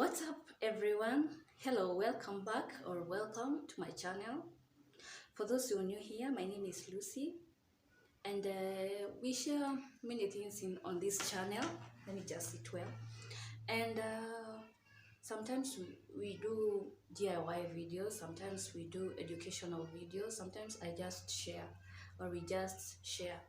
What's up, everyone? Hello, welcome back or welcome to my channel. For those who are new here, my name is Lucy, and we share many things on this channel. Let me just sit well. And sometimes we do DIY videos, sometimes we do educational videos, sometimes I just share or we just share.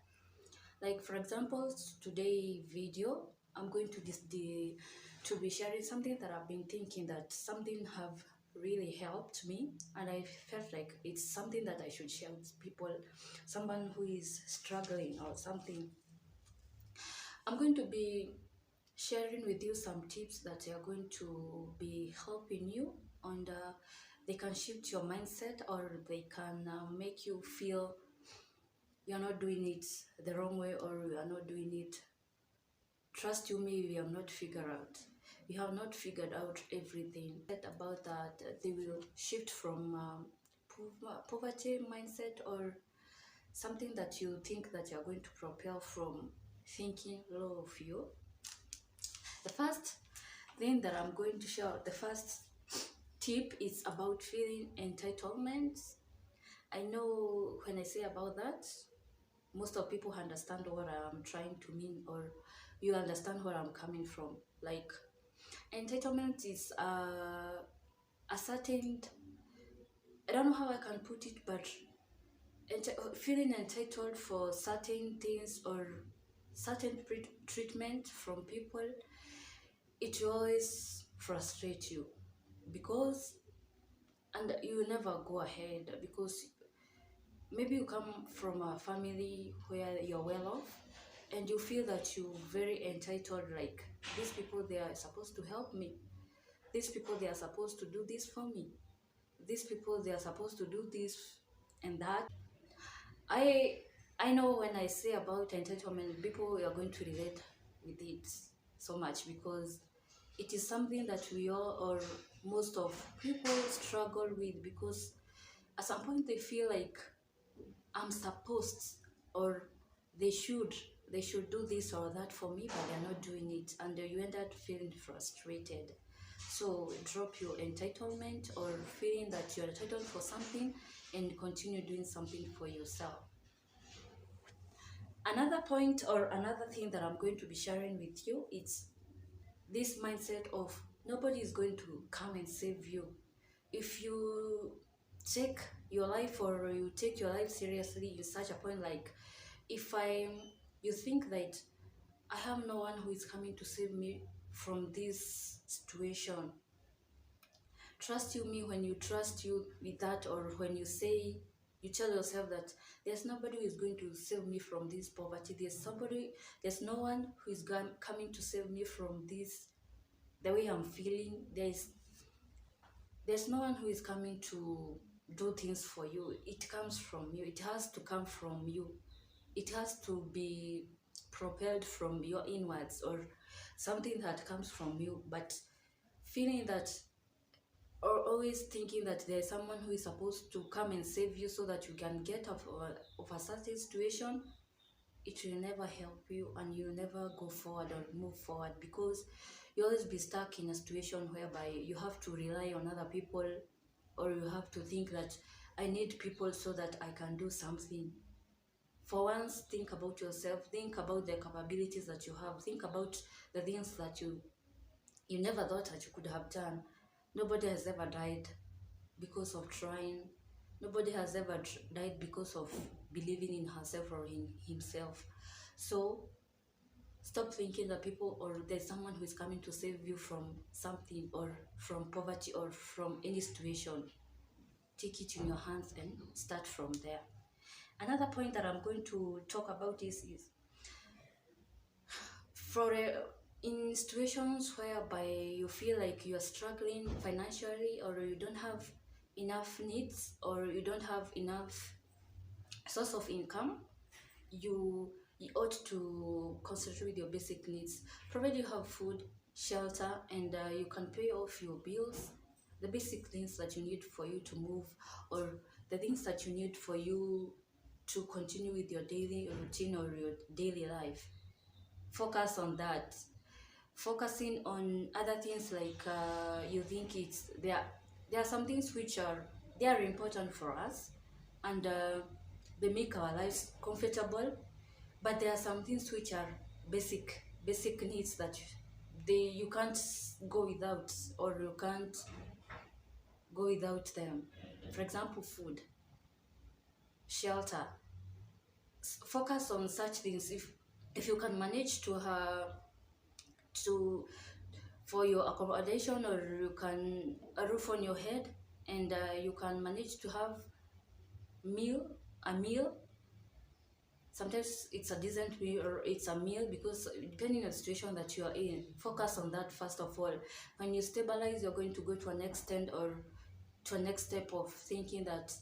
Like for example, today video, I'm going to be sharing something that I've been thinking that something have really helped me, and I felt like it's something that I should share with people, someone who is struggling or something. I'm going to be sharing with you some tips that are going to be helping you, and they can shift your mindset or they can make you feel you're not doing it the wrong way or you are not doing it. Trust you me, we have not figured out. We have not figured out everything. About that, they will shift from poverty mindset or something that you think that you're going to propel from thinking low of you. The first thing that I'm going to share, the first tip is about feeling entitlement. I know when I say about that, most of people understand what I'm trying to mean, or you understand where I'm coming from. Like entitlement is a certain, I don't know how I can put it, but feeling entitled for certain things or certain treatment from people, it will always frustrate you because, and you will never go ahead because maybe you come from a family where you're well off and you feel that you're very entitled, like these people, they are supposed to help me, these people, they are supposed to do this for me, these people, they are supposed to do this and that. I i know when I say about entitlement, people are going to relate with it so much because it is something that we all, or most of people, struggle with, because at some point they feel like I'm supposed, or they should they should do this or that for me, but they're not doing it, and you end up feeling frustrated. So drop your entitlement or feeling that you're entitled for something and continue doing something for yourself. Another point or another thing that I'm going to be sharing with you is this mindset of nobody is going to come and save you. If you take your life, or you take your life seriously, you such a point like, if you think that I have no one who is coming to save me from this situation, trust you me, when you trust you with that, or when you say, you tell yourself that there's nobody who is going to save me from this poverty, there's no one who is coming to save me from this, the way I'm feeling, there's no one who is coming to do things for you. It comes from you, it has to come from you, it has to be propelled from your inwards, or something that comes from you. But feeling that, or always thinking that there's someone who is supposed to come and save you so that you can get off of a certain situation, it will never help you, and you'll never go forward or move forward, because you always be stuck in a situation whereby you have to rely on other people, or you have to think that I need people so that I can do something. For once, think about yourself, think about the capabilities that you have, think about the things that you never thought that you could have done. Nobody has ever died because of trying. Nobody has ever died because of believing in herself or in himself. So stop thinking that people, or there's someone who is coming to save you from something, or from poverty, or from any situation. Take it in your hands and start from there. Another point that I'm going to talk about is for in situations whereby you feel like you're struggling financially, or you don't have enough needs, or you don't have enough source of income, you ought to concentrate with your basic needs. Provided you have food, shelter, and you can pay off your bills, the basic things that you need for you to move, or the things that you need for you to continue with your daily routine or your daily life. Focus on that. focusing on other things like you think it's there are some things which are they are important for us, and they make our lives comfortable, but there are some things which are basic needs that you can't go without, or you can't go without them. For example, food, shelter. Focus on such things. If you can manage to for your accommodation, or you can a roof on your head, and you can manage to have meal a meal. Sometimes it's a decent meal or it's a meal, because depending on the situation that you are in, focus on that first of all. When you stabilize, you're going to go to an extent or to a next step of thinking that,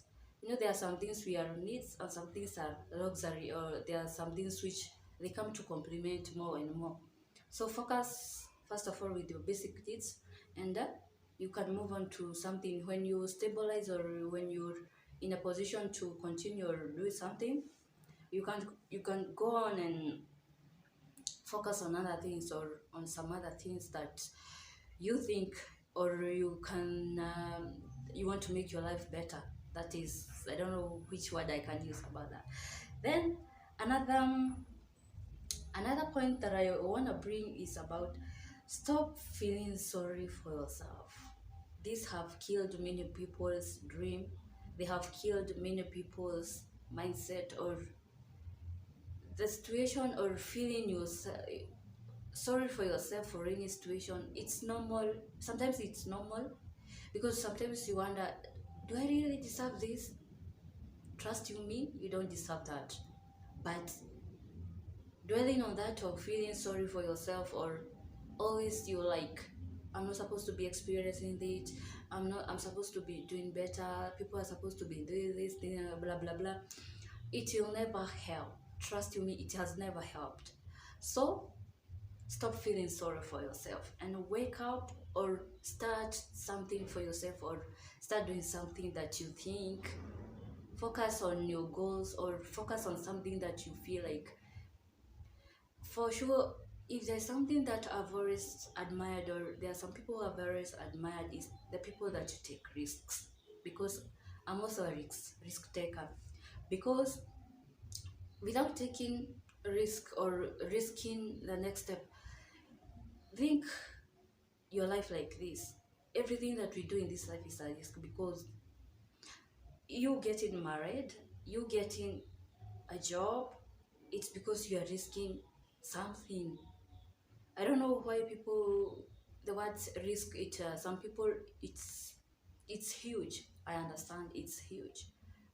there are some things we are needs and some things are luxury, or there are some things which they come to complement more and more. So focus first of all with your basic needs, and you can move on to something. When you stabilize, or when you're in a position to continue or do something, you can go on and focus on other things, or on some other things that you think, or you want to make your life better. That is, I don't know which word I can use about that. Then another point that I want to bring is about stop feeling sorry for yourself. These have killed many people's dream. They have killed many people's mindset, or the situation, or feeling yourself sorry for yourself for any situation. It's normal. Sometimes it's normal, because sometimes you wonder, do I really deserve this? Trust you me, you don't deserve that. But dwelling on that, or feeling sorry for yourself, or always you like, I'm not supposed to be experiencing it, I'm supposed to be doing better, people are supposed to be doing this thing, blah blah blah, it will never help. Trust you me, it has never helped. So stop feeling sorry for yourself and wake up, or start something for yourself, or start doing something that you think. Focus on your goals, or focus on something that you feel like, for sure. If there's something that I've always admired, or there are some people who I've always admired, is the people that you take risks. Because I'm also a risk taker. Because without taking risk, or risking the next step, think your life like this. Everything that we do in this life is a risk, because you getting married, you getting a job, it's because you are risking something. I don't know why people, the word risk, it some people, it's huge. I understand it's huge,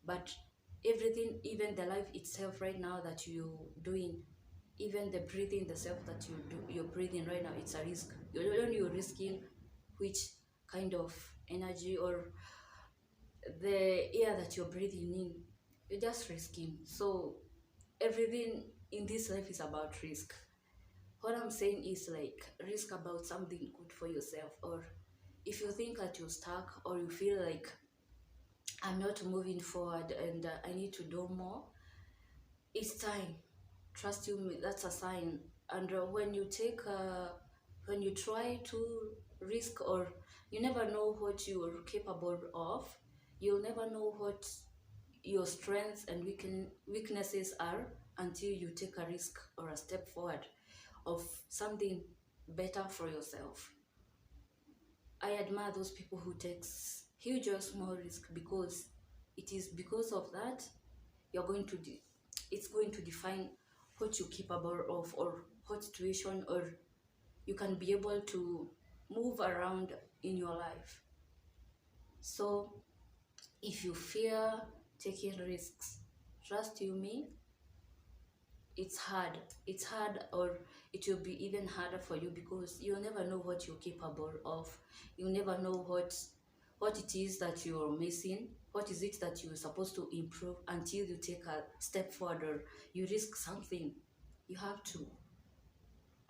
but everything, even the life itself right now that you doing, even the breathing, the self that you're breathing right now, it's a risk. You're risking which kind of energy, or the air that you're breathing in. You're just risking. So everything in this life is about risk. What I'm saying is, like, risk about something good for yourself. Or if you think that you're stuck, or you feel like, I'm not moving forward, and I need to do more, it's time. Trust you me, that's a sign. And when you try to risk, or you never know what you are capable of. You'll never know what your strengths and weaknesses are, until you take a risk, or a step forward of something better for yourself. I admire those people who takes huge or small risk, because it is because of that you're going to it's going to define what you're capable of, or what situation, or you can be able to move around in your life. So if you fear taking risks, trust you me, it's hard, or it will be even harder for you, because you'll never know what you're capable of. You'll never know what it is that you're missing, what is it that you're supposed to improve, until you take a step forward, or you risk something. You have to.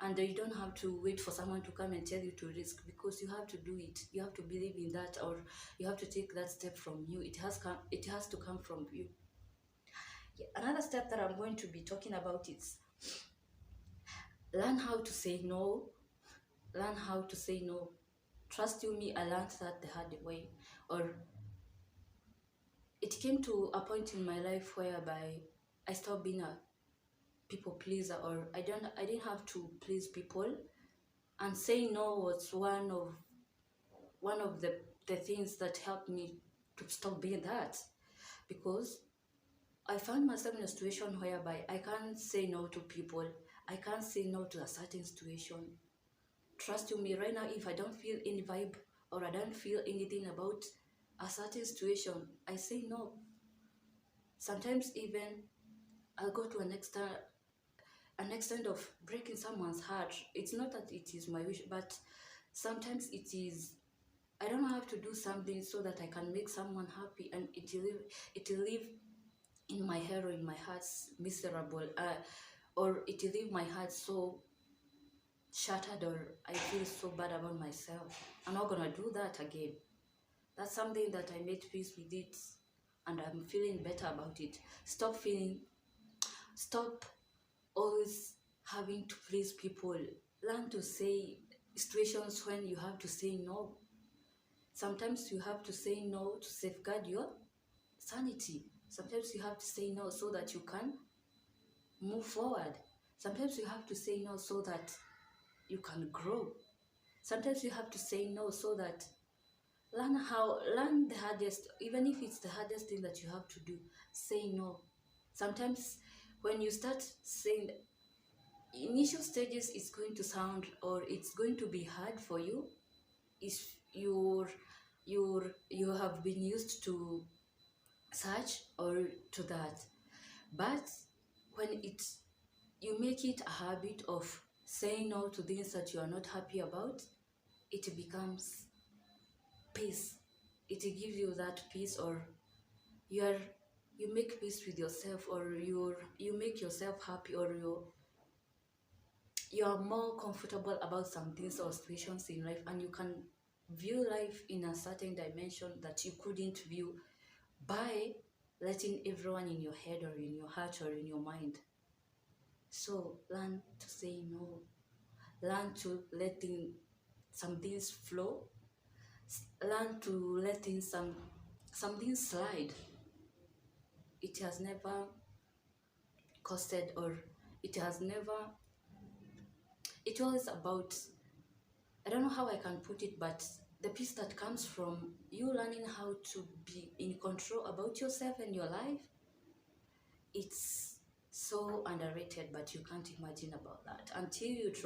And you don't have to wait for someone to come and tell you to risk, because you have to do it. You have to believe in that, or you have to take that step from you. It has to come from you. Yeah, another step that I'm going to be talking about is learn how to say no. learn how to say no. Trust you me, I learned that the hard way. Or it came to a point in my life whereby I stopped being a people pleaser, or I didn't have to please people. And saying no was one of the things that helped me to stop being that, because I found myself in a situation whereby I can't say no to people. I can't say no to a certain situation. Trust you me, right now, if I don't feel any vibe or I don't feel anything about a certain situation, I say no. Sometimes even I'll go to an extent of breaking someone's heart. It's not that it is my wish, but sometimes it is. I don't have to do something so that I can make someone happy, and it will live in my head or in my heart miserable, or it will leave my heart so shattered, or I feel so bad about myself. I'm not gonna do that again. That's something that I made peace with it, and I'm feeling better about it. Stop always having to please people. Learn to say situations when you have to say no. Sometimes you have to say no to safeguard your sanity. Sometimes you have to say no so that you can move forward. Sometimes you have to say no so that you can grow. Sometimes you have to say no so that learn the hardest, even if it's the hardest thing that you have to do, say no. Sometimes when you start saying, initial stages, it's going to sound, or it's going to be hard for you if you have been used to such or to that. But when you make it a habit of saying no to things that you are not happy about, it becomes peace. It gives you that peace, or you make peace with yourself, or you make yourself happy, or you are more comfortable about some things or situations in life, and you can view life in a certain dimension that you couldn't view by letting everyone in your head or in your heart or in your mind. So learn to say no. Learn to let some things flow. Learn to let some things slide. It has never costed, or it has never. It's always about, I don't know how I can put it, but the peace that comes from you learning how to be in control about yourself and your life, it's so underrated, but you can't imagine about that until you try.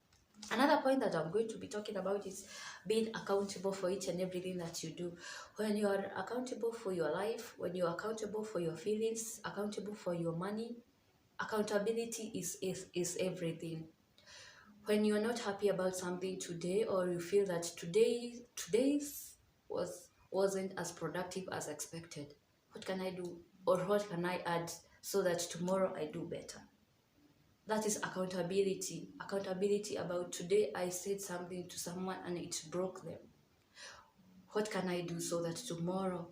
Another point that I'm going to be talking about is being accountable for each and everything that you do. When you are accountable for your life, when you're accountable for your feelings, accountable for your money, accountability is everything. When you're not happy about something today, or you feel that today's wasn't as productive as expected, what can I do, or what can I add so that tomorrow I do better? That is accountability. Accountability about today I said something to someone and it broke them. What can I do so that tomorrow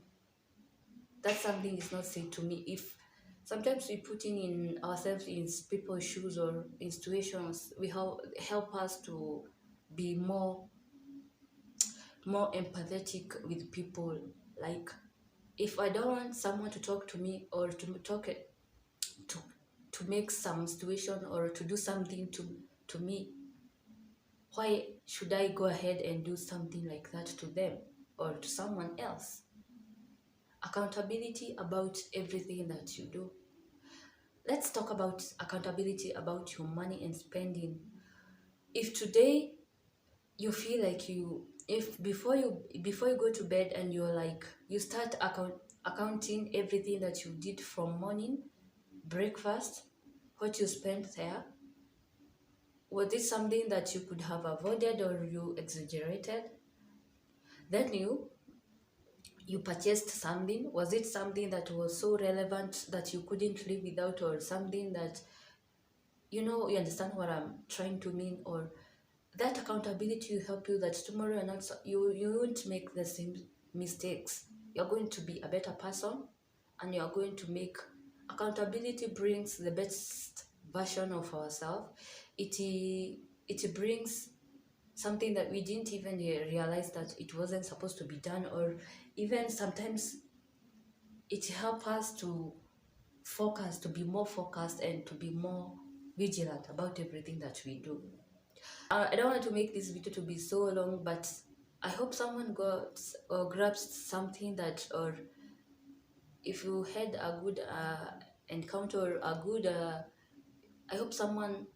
that something is not said to me? If sometimes we put in ourselves in people's shoes or in situations, we help us to be more empathetic with people. Like, if I don't want someone to talk to me, or to make some situation or to do something to me, why should I go ahead and do something like that to them or to someone else? Accountability about everything that you do. Let's talk about accountability about your money and spending. If today you feel like if before you go to bed and you're like, you start accounting everything that you did from morning, breakfast, what you spent there, was it something that you could have avoided or you exaggerated? Then you purchased something. Was it something that was so relevant that you couldn't live without, or something that, you understand what I'm trying to mean? Or that accountability will help you that tomorrow you won't make the same mistakes. You're going to be a better person, and you're going to make. Accountability brings the best version of ourselves. It brings something that we didn't even realize that it wasn't supposed to be done, or even sometimes it helps us to focus, to be more focused and to be more vigilant about everything that we do. I don't want to make this video to be so long, but I hope someone got or grabs something that, or if you had a good encounter, a good I hope someone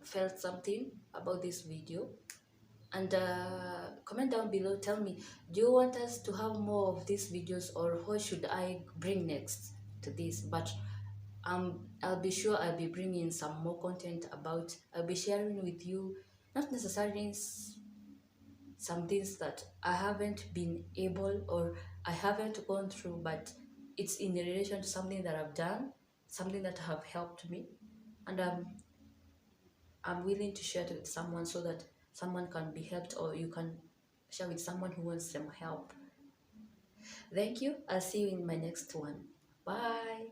felt something about this video. And comment down below, tell me, do you want us to have more of these videos, or what should I bring next to this? But I'll be sure I'll be bringing some more content about, I'll be sharing with you, not necessarily some things that I haven't been able or I haven't gone through, but it's in relation to something that I've done, something that have helped me, and I'm willing to share it with someone so that someone can be helped, or you can share with someone who wants some help. Thank you. I'll see you in my next one. Bye.